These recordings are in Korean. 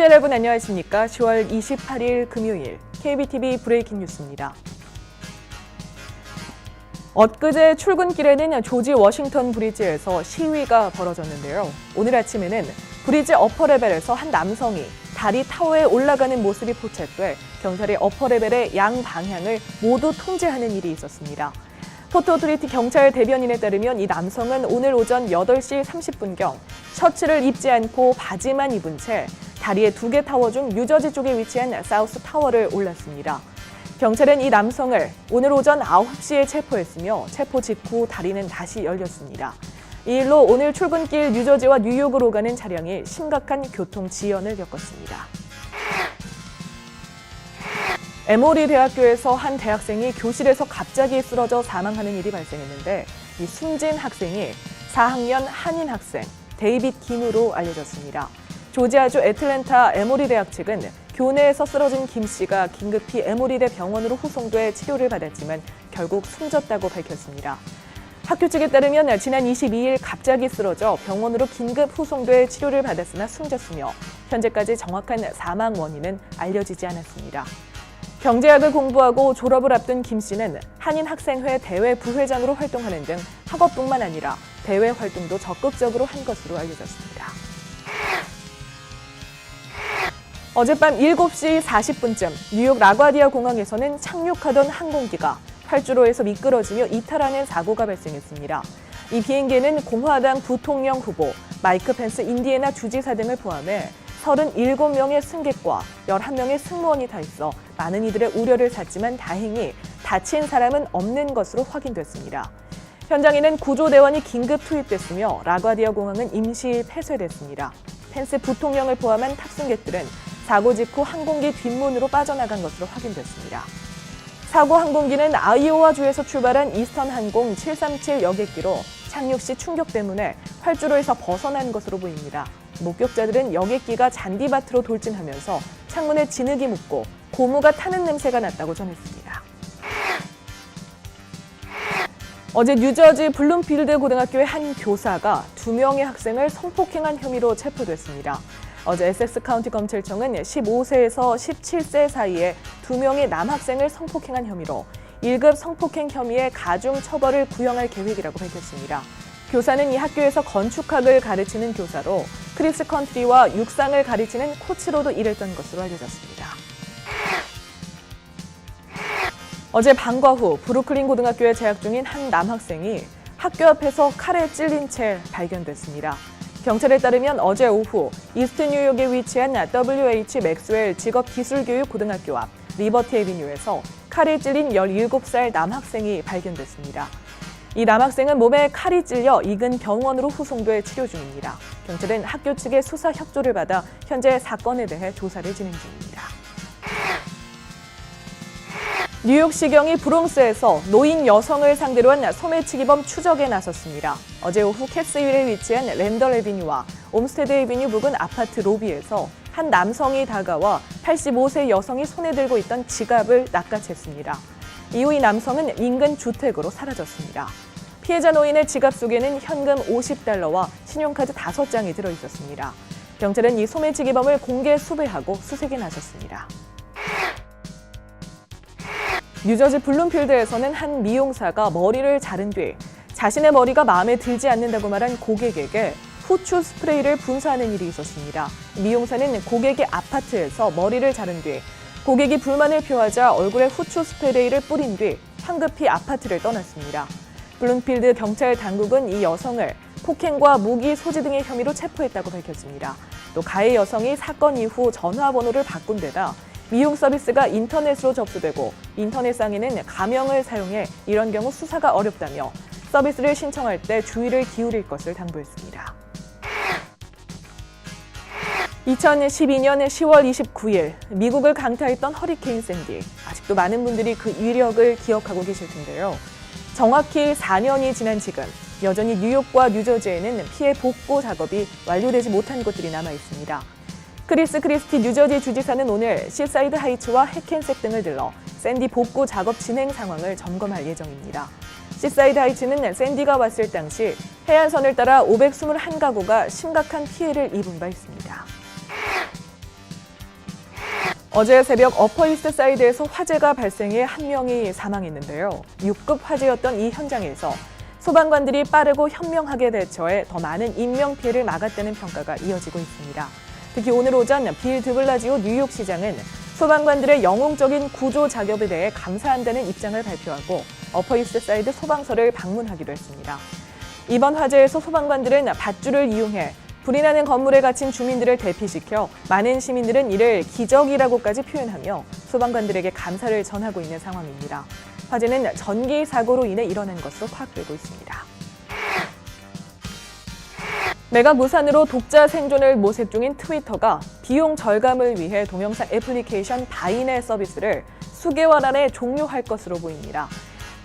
시청자 여러분 안녕하십니까? 10월 28일 금요일 KBTV 브레이킹 뉴스입니다. 엊그제 출근길에는 조지 워싱턴 브리지에서 시위가 벌어졌는데요. 오늘 아침에는 브리지 어퍼레벨에서 한 남성이 다리 타워에 올라가는 모습이 포착돼 경찰이 어퍼레벨의 양 방향을 모두 통제하는 일이 있었습니다. 포트 오토리티 경찰 대변인에 따르면 이 남성은 오늘 오전 8시 30분경 셔츠를 입지 않고 바지만 입은 채 다리의 2개 타워 중 뉴저지 쪽에 위치한 사우스 타워를 올랐습니다. 경찰은 이 남성을 오늘 오전 9시에 체포했으며 체포 직후 다리는 다시 열렸습니다. 이 일로 오늘 출근길 뉴저지와 뉴욕으로 가는 차량이 심각한 교통 지연을 겪었습니다. 에모리 대학교에서 한 대학생이 교실에서 갑자기 쓰러져 사망하는 일이 발생했는데 이 숨진 학생이 4학년 한인 학생 데이빗 김으로 알려졌습니다. 조지아주 애틀랜타 에모리 대학 측은 교내에서 쓰러진 김 씨가 긴급히 에모리대 병원으로 후송돼 치료를 받았지만 결국 숨졌다고 밝혔습니다. 학교 측에 따르면 지난 22일 갑자기 쓰러져 병원으로 긴급 후송돼 치료를 받았으나 숨졌으며 현재까지 정확한 사망 원인은 알려지지 않았습니다. 경제학을 공부하고 졸업을 앞둔 김 씨는 한인학생회 대외 부회장으로 활동하는 등 학업뿐만 아니라 대외 활동도 적극적으로 한 것으로 알려졌습니다. 어젯밤 7시 40분쯤 뉴욕 라과디아 공항에서는 착륙하던 항공기가 활주로에서 미끄러지며 이탈하는 사고가 발생했습니다. 이 비행기에는 공화당 부통령 후보, 마이크 펜스 인디애나 주지사 등을 포함해 37명의 승객과 11명의 승무원이 타 있어 많은 이들의 우려를 샀지만 다행히 다친 사람은 없는 것으로 확인됐습니다. 현장에는 구조대원이 긴급 투입됐으며 라과디아 공항은 임시 폐쇄됐습니다. 펜스 부통령을 포함한 탑승객들은 사고 직후 항공기 뒷문으로 빠져나간 것으로 확인됐습니다. 사고 항공기는 아이오와주에서 출발한 이스턴 항공 737 여객기로 착륙 시 충격 때문에 활주로에서 벗어난 것으로 보입니다. 목격자들은 여객기가 잔디밭으로 돌진하면서 창문에 진흙이 묻고 고무가 타는 냄새가 났다고 전했습니다. 어제 뉴저지 블룸필드 고등학교의 한 교사가 2명의 학생을 성폭행한 혐의로 체포됐습니다. 어제 에섹스 카운티 검찰청은 15세에서 17세 사이에 2명의 남학생을 성폭행한 혐의로 1급 성폭행 혐의의 가중 처벌을 구형할 계획이라고 밝혔습니다. 교사는 이 학교에서 건축학을 가르치는 교사로 크리스 컨트리와 육상을 가르치는 코치로도 일했던 것으로 알려졌습니다. 어제 방과 후 브루클린 고등학교에 재학 중인 한 남학생이 학교 앞에서 칼에 찔린 채 발견됐습니다. 경찰에 따르면 어제 오후 이스트 뉴욕에 위치한 WH 맥스웰 직업기술교육고등학교 앞 리버티 애비뉴에서 칼에 찔린 17살 남학생이 발견됐습니다. 이 남학생은 몸에 칼이 찔려 이근 병원으로 후송돼 치료 중입니다. 경찰은 학교 측의 수사 협조를 받아 현재 사건에 대해 조사를 진행 중입니다. 뉴욕시경이 브롱스에서 노인 여성을 상대로 한 소매치기범 추적에 나섰습니다. 어제 오후 캐스윌에 위치한 랜덜 애비뉴와 옴스테드 애비뉴 부근 아파트 로비에서 한 남성이 다가와 85세 여성이 손에 들고 있던 지갑을 낚아챘습니다. 이후 이 남성은 인근 주택으로 사라졌습니다. 피해자 노인의 지갑 속에는 현금 $50와 신용카드 5장이 들어있었습니다. 경찰은 이 소매치기범을 공개 수배하고 수색에 나섰습니다. 뉴저지 블룸필드에서는 한 미용사가 머리를 자른 뒤 자신의 머리가 마음에 들지 않는다고 말한 고객에게 후추 스프레이를 분사하는 일이 있었습니다. 미용사는 고객의 아파트에서 머리를 자른 뒤 고객이 불만을 표하자 얼굴에 후추 스프레이를 뿌린 뒤 황급히 아파트를 떠났습니다. 블룸필드 경찰 당국은 이 여성을 폭행과 무기 소지 등의 혐의로 체포했다고 밝혔습니다. 또 가해 여성이 사건 이후 전화번호를 바꾼 데다 미용 서비스가 인터넷으로 접수되고 인터넷상에는 가명을 사용해 이런 경우 수사가 어렵다며 서비스를 신청할 때 주의를 기울일 것을 당부했습니다. 2012년 10월 29일 미국을 강타했던 허리케인 샌디. 아직도 많은 분들이 그 위력을 기억하고 계실 텐데요. 정확히 4년이 지난 지금 여전히 뉴욕과 뉴저지에는 피해 복구 작업이 완료되지 못한 곳들이 남아 있습니다. 크리스 크리스티 뉴저지 주지사는 오늘 시사이드 하이츠와 해켄색 등을 들러 샌디 복구 작업 진행 상황을 점검할 예정입니다. 시사이드 하이츠는 샌디가 왔을 당시 해안선을 따라 521가구가 심각한 피해를 입은 바 있습니다. 어제 새벽 어퍼이스트 사이드에서 화재가 발생해 한 명이 사망했는데요. 6급 화재였던 이 현장에서 소방관들이 빠르고 현명하게 대처해 더 많은 인명피해를 막았다는 평가가 이어지고 있습니다. 특히 오늘 오전 빌 드블라지오 뉴욕시장은 소방관들의 영웅적인 구조 작업에 대해 감사한다는 입장을 발표하고 어퍼이스트 사이드 소방서를 방문하기도 했습니다. 이번 화재에서 소방관들은 밧줄을 이용해 불이 나는 건물에 갇힌 주민들을 대피시켜 많은 시민들은 이를 기적이라고까지 표현하며 소방관들에게 감사를 전하고 있는 상황입니다. 화재는 전기 사고로 인해 일어난 것으로 파악되고 있습니다. 메가 무산으로 독자 생존을 모색 중인 트위터가 비용 절감을 위해 동영상 애플리케이션 바이넬 서비스를 수개월 안에 종료할 것으로 보입니다.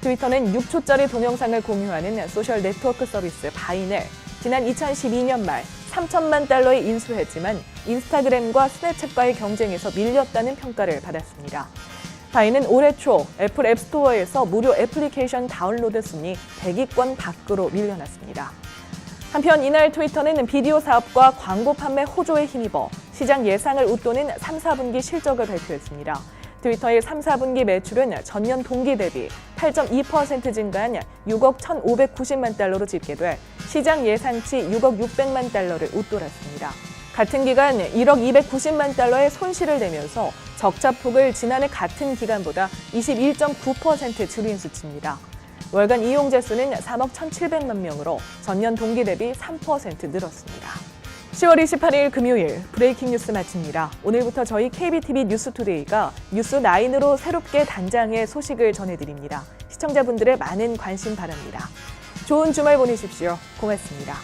트위터는 6초짜리 동영상을 공유하는 소셜 네트워크 서비스 바이넬, 지난 2012년 말 3천만 달러에 인수했지만 인스타그램과 스냅챗과의 경쟁에서 밀렸다는 평가를 받았습니다. 바이는 올해 초 애플 앱스토어에서 무료 애플리케이션 다운로드 순위 100위권 밖으로 밀려났습니다. 한편 이날 트위터는 비디오 사업과 광고 판매 호조에 힘입어 시장 예상을 웃도는 3, 4분기 실적을 발표했습니다. 트위터의 3, 4분기 매출은 전년 동기 대비 8.2% 증가한 6억 1,590만 달러로 집계돼 시장 예상치 6억 600만 달러를 웃돌았습니다. 같은 기간 1억 290만 달러의 손실을 내면서 적자폭을 지난해 같은 기간보다 21.9% 줄인 수치입니다. 월간 이용자 수는 3억 1,700만 명으로 전년 동기 대비 3% 늘었습니다. 10월 28일 금요일 브레이킹 뉴스 마칩니다. 오늘부터 저희 KBTV 뉴스투데이가 뉴스9으로 새롭게 단장해 소식을 전해드립니다. 시청자분들의 많은 관심 바랍니다. 좋은 주말 보내십시오. 고맙습니다.